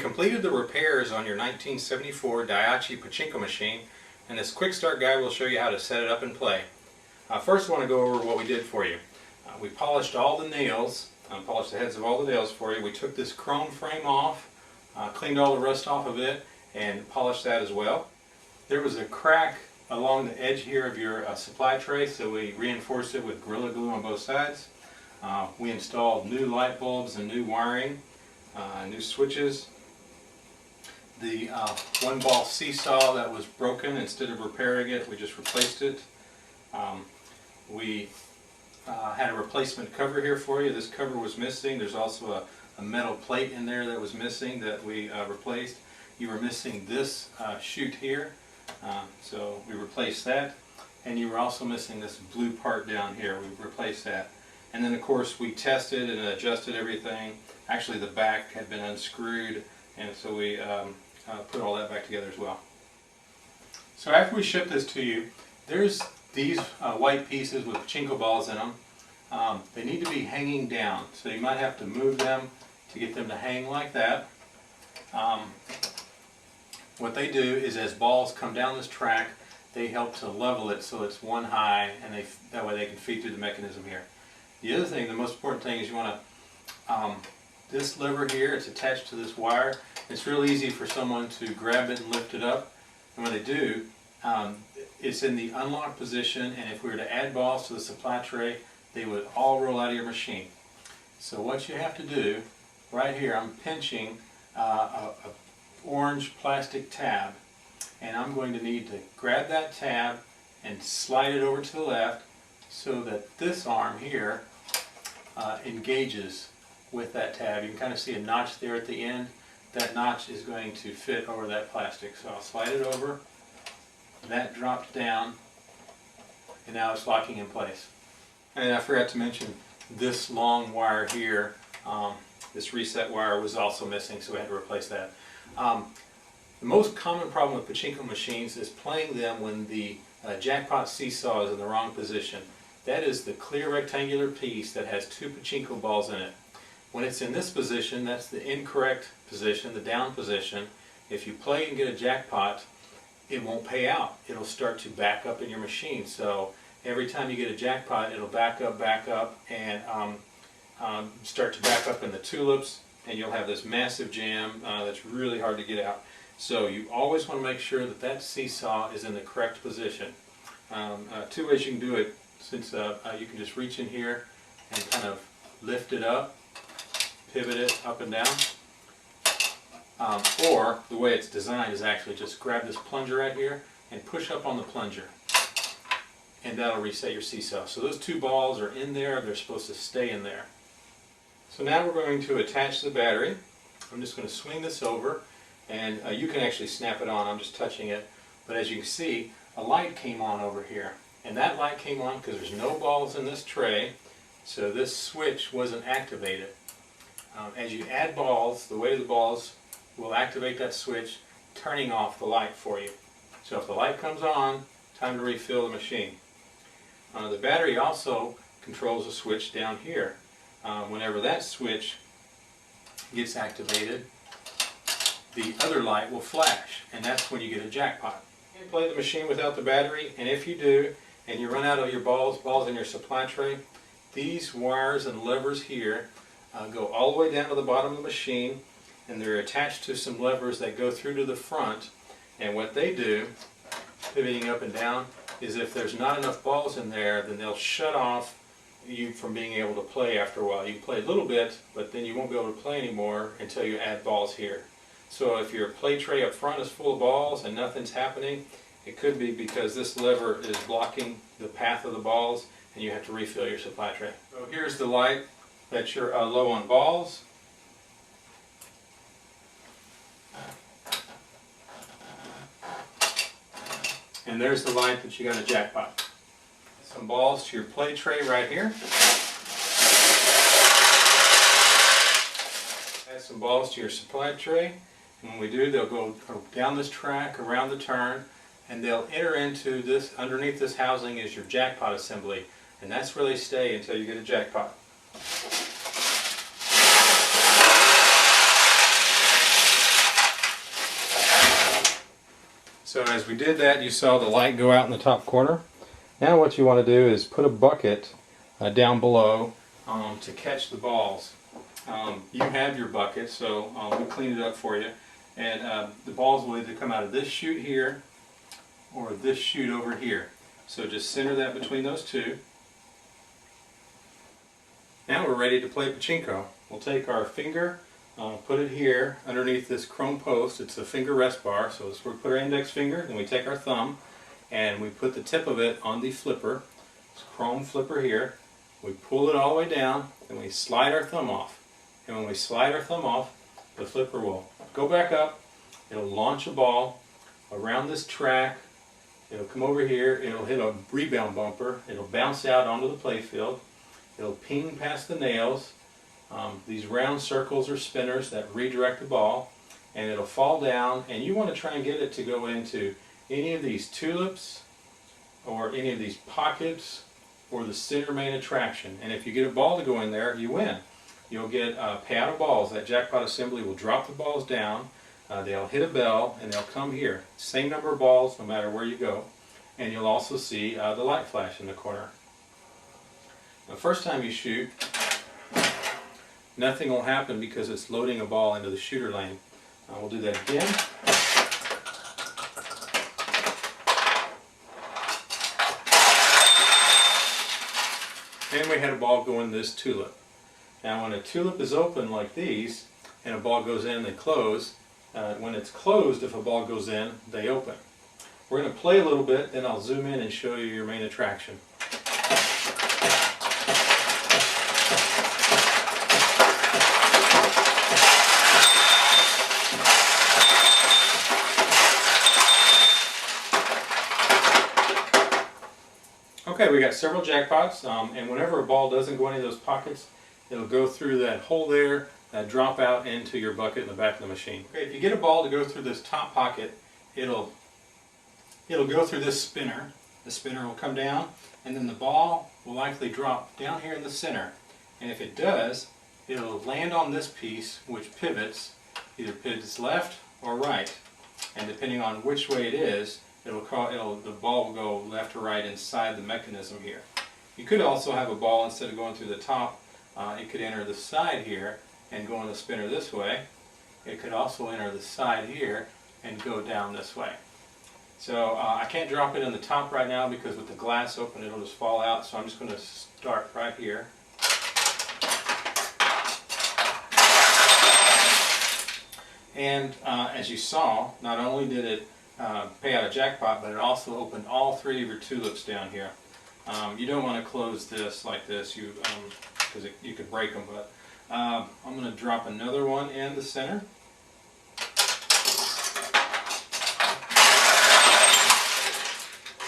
completed the repairs on your 1974 Daiichi Pachinko machine, and this quick start guide will show you how to set it up and play. First I want to go over what we did for you. We polished all the nails, polished the heads of all the nails for you. We took this chrome frame off, cleaned all the rust off of it, and polished that as well. There was a crack along the edge here of your supply tray, so we reinforced it with Gorilla Glue on both sides. We installed new light bulbs and new wiring, new switches. The one ball seesaw that was broken, instead of repairing it, we just replaced it. We had a replacement cover here for you. This cover was missing. There's also a metal plate in there that was missing that we replaced. You were missing this chute here, so we replaced that. And you were also missing this blue part down here. We replaced that. And then of course we tested and adjusted everything. Actually the back had been unscrewed, and so we put all that back together as well. So after we ship this to you, there's these white pieces with pachinko balls in them. They need to be hanging down, so you might have to move them to get them to hang like that. What they do is, as balls come down this track, they help to level it so it's one high, and that way they can feed through the mechanism here. The other thing, the most important thing, is you want to, this lever here, it's attached to this wire. It's real easy for someone to grab it and lift it up, and when they do, it's in the unlock position, and if we were to add balls to the supply tray, they would all roll out of your machine. So what you have to do, right here, I'm pinching a orange plastic tab, and I'm going to need to grab that tab and slide it over to the left so that this arm here engages with that tab. You can kind of see a notch there at the end. That notch is going to fit over that plastic. So I'll slide it over, that dropped down, and now it's locking in place. And I forgot to mention, this long wire here, this reset wire, was also missing, so we had to replace that. The most common problem with pachinko machines is playing them when the jackpot seesaw is in the wrong position. That is the clear rectangular piece that has two pachinko balls in it. When it's in this position, that's the incorrect position, the down position. If you play and get a jackpot, it won't pay out. It'll start to back up in your machine. So every time you get a jackpot, it'll back up, and start to back up in the tulips, and you'll have this massive jam that's really hard to get out. So you always want to make sure that that seesaw is in the correct position. Two ways you can do it, since you can just reach in here and kind of lift it up, pivot it up and down, or the way it's designed is actually just grab this plunger right here and push up on the plunger, and that'll reset your seesaw. So those two balls are in there, they're supposed to stay in there. So now we're going to attach the battery. I'm just going to swing this over, and you can actually snap it on. I'm just touching it, but as you can see, a light came on over here, and that light came on because there's no balls in this tray, so this switch wasn't activated. As you add balls, the weight of the balls will activate that switch, turning off the light for you. So if the light comes on, time to refill the machine. The battery also controls a switch down here. Whenever that switch gets activated, the other light will flash, and that's when you get a jackpot. You can play the machine without the battery, and if you do, and you run out of your balls in your supply tray, these wires and levers here go all the way down to the bottom of the machine, and they're attached to some levers that go through to the front, and what they do, pivoting up and down, is if there's not enough balls in there, then they'll shut off you from being able to play after a while. You can play a little bit, but then you won't be able to play anymore until you add balls here. So if your play tray up front is full of balls and nothing's happening, it could be because this lever is blocking the path of the balls, and you have to refill your supply tray. So here's the light that you're low on balls. And there's the light that you got a jackpot. Some balls to your play tray right here. Add some balls to your supply tray, and when we do, they'll go down this track, around the turn, and they'll enter into this. Underneath this housing is your jackpot assembly, and that's where they stay until you get a jackpot. So as we did that, you saw the light go out in the top corner. Now what you want to do is put a bucket down below to catch the balls. You have your bucket, so we cleaned it up for you. And the balls will either come out of this chute here or this chute over here. So just center that between those two. Now we're ready to play Pachinko. We'll take our finger, put it here underneath this chrome post. It's a finger rest bar, so it's where we put our index finger, then we take our thumb and we put the tip of it on the flipper. It's a chrome flipper here. We pull it all the way down and we slide our thumb off. And when we slide our thumb off, the flipper will go back up, it'll launch a ball around this track, it'll come over here, it'll hit a rebound bumper, it'll bounce out onto the playfield, it'll ping past the nails, these round circles are spinners that redirect the ball, and it'll fall down, and you want to try and get it to go into any of these tulips or any of these pockets or the center main attraction. And if you get a ball to go in there, you win. You'll get a pad of balls. That jackpot assembly will drop the balls down, they'll hit a bell, and they'll come here. Same number of balls no matter where you go. And you'll also see the light flash in the corner. The first time you shoot, nothing will happen because it's loading a ball into the shooter lane. We'll do that again. And we had a ball go in this tulip. Now when a tulip is open like these, and a ball goes in, they close. When it's closed, if a ball goes in, they open. We're going to play a little bit, then I'll zoom in and show you your main attraction. Okay, we got several jackpots, and whenever a ball doesn't go into those pockets, it'll go through that hole there, drop out into your bucket in the back of the machine. Okay, if you get a ball to go through this top pocket, it'll go through this spinner. The spinner will come down, and then the ball will likely drop down here in the center. And if it does, it'll land on this piece, which pivots, either pivots left or right. And depending on which way it is, the ball will go left or right inside the mechanism here. You could also have a ball, instead of going through the top, it could enter the side here and go on the spinner this way. It could also enter the side here and go down this way. So I can't drop it in the top right now because with the glass open it'll just fall out, so I'm just going to start right here. And as you saw, not only did it pay out a jackpot, but it also opened all three of your tulips down here. You don't want to close this like this, because you could break them, but I'm going to drop another one in the center.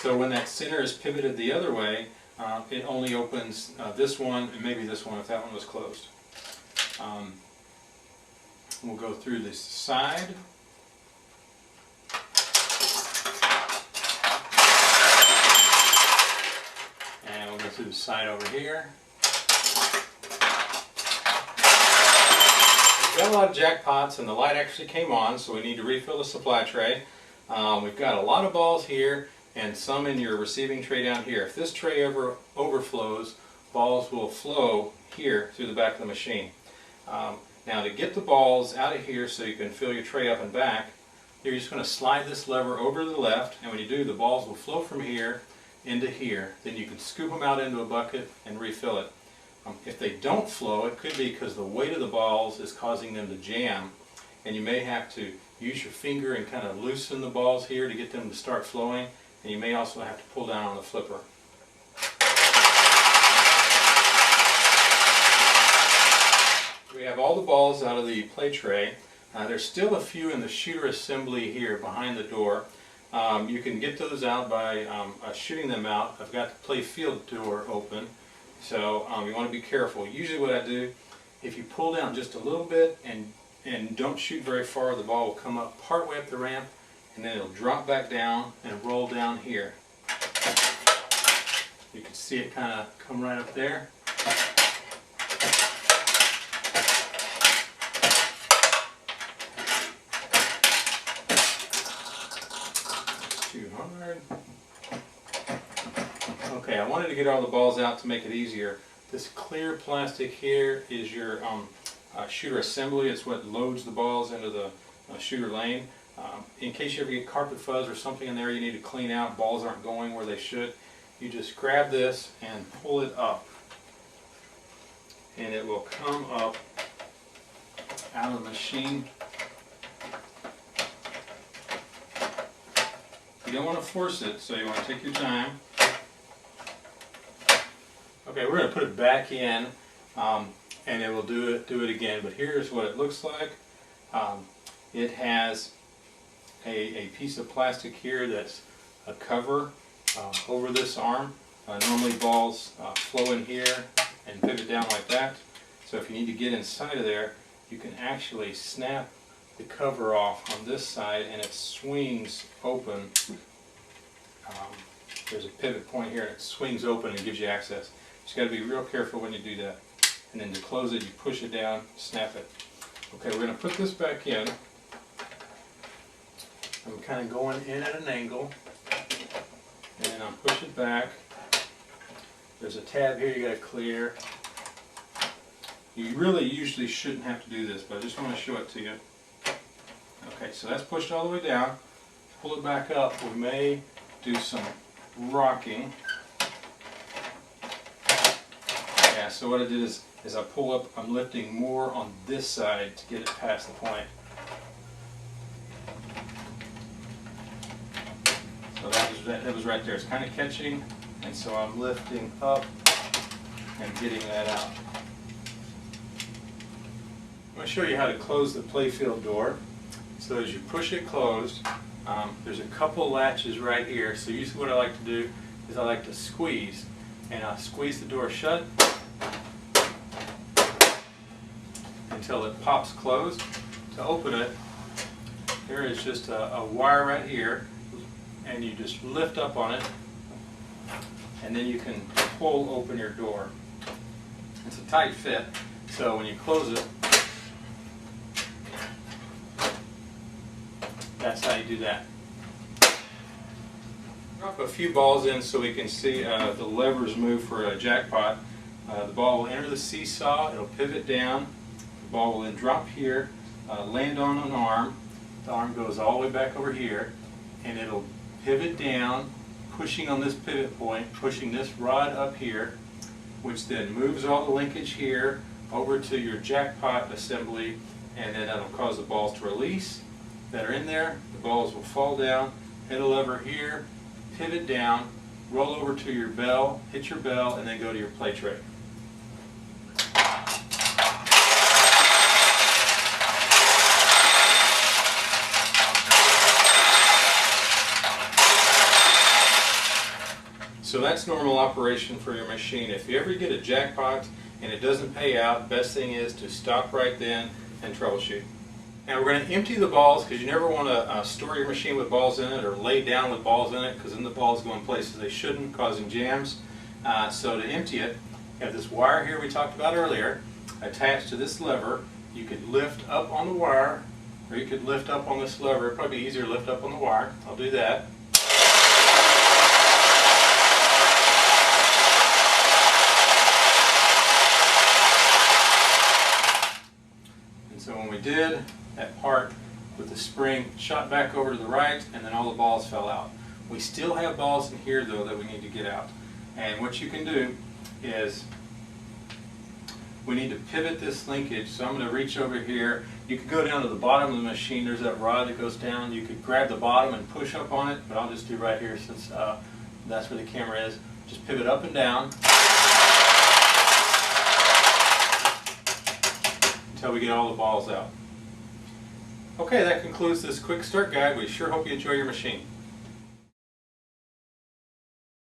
So when that center is pivoted the other way, it only opens this one and maybe this one if that one was closed. We'll go through this side. And we'll go through the side over here. We've got a lot of jackpots and the light actually came on, so we need to refill the supply tray. We've got a lot of balls here and some in your receiving tray down here. If this tray ever overflows, balls will flow here through the back of the machine. Now to get the balls out of here so you can fill your tray up and back, you're just going to slide this lever over to the left, and when you do, the balls will flow from here into here. Then you can scoop them out into a bucket and refill it. If they don't flow, it could be because the weight of the balls is causing them to jam, and you may have to use your finger and kind of loosen the balls here to get them to start flowing, and you may also have to pull down on the flipper. We have all the balls out of the play tray. There's still a few in the shooter assembly here behind the door. You can get those out by shooting them out. I've got the play field door open, so you want to be careful. Usually what I do, if you pull down just a little bit and don't shoot very far, the ball will come up part way up the ramp, and then it'll drop back down and roll down here. You can see it kind of come right up there. hard. Okay, I wanted to get all the balls out to make it easier. This clear plastic here is your shooter assembly. It's what loads the balls into the shooter lane. In case you ever get carpet fuzz or something in there you need to clean out, balls aren't going where they should, you just grab this and pull it up. And it will come up out of the machine. You don't want to force it, so you want to take your time. Okay, we're going to put it back in, and it will do it again. But here's what it looks like. It has a piece of plastic here that's a cover over this arm. Normally balls flow in here and pivot down like that. So if you need to get inside of there, you can actually snap the cover off on this side and it swings open. There's a pivot point here and it swings open and gives you access. You just got to be real careful when you do that. And then to close it, you push it down, snap it. Okay, we're going to put this back in. I'm kind of going in at an angle, and then I'll push it back. There's a tab here you got to clear. You really usually shouldn't have to do this, but I just want to show it to you. Okay, so that's pushed all the way down. Pull it back up. We may do some rocking. Yeah, so what I did is I pull up, I'm lifting more on this side to get it past the point. So that was right there. It's kind of catching, and so I'm lifting up and getting that out. I'm going to show you how to close the playfield door. So as you push it closed, there's a couple latches right here. So usually what I like to do is I like to squeeze, and I'll squeeze the door shut until it pops closed. To open it, there is just a wire right here, and you just lift up on it, and then you can pull open your door. It's a tight fit, so when you close it, that's how you do that. Drop a few balls in so we can see the levers move for a jackpot. The ball will enter the seesaw, it'll pivot down, the ball will then drop here, land on an arm, the arm goes all the way back over here, and it'll pivot down, pushing on this pivot point, pushing this rod up here, which then moves all the linkage here over to your jackpot assembly, and then that'll cause the balls to release that are in there. The balls will fall down, hit a lever here, pivot down, roll over to your bell, hit your bell, and then go to your play tray. So that's normal operation for your machine. If you ever get a jackpot and it doesn't pay out, the best thing is to stop right then and troubleshoot. Now we're going to empty the balls, because you never want to store your machine with balls in it or lay down with balls in it, because then the balls go in places they shouldn't, causing jams. So to empty it, you have this wire here we talked about earlier attached to this lever. You could lift up on the wire, or you could lift up on this lever. It'd probably be easier to lift up on the wire. I'll do that. So when we did, that part with the spring shot back over to the right, and then all the balls fell out. We still have balls in here though that we need to get out. And what you can do is, we need to pivot this linkage. So I'm going to reach over here. You could go down to the bottom of the machine. There's that rod that goes down. You could grab the bottom and push up on it, but I'll just do right here since that's where the camera is. Just pivot up and down until we get all the balls out. Okay, that concludes this quick start guide. We sure hope you enjoy your machine.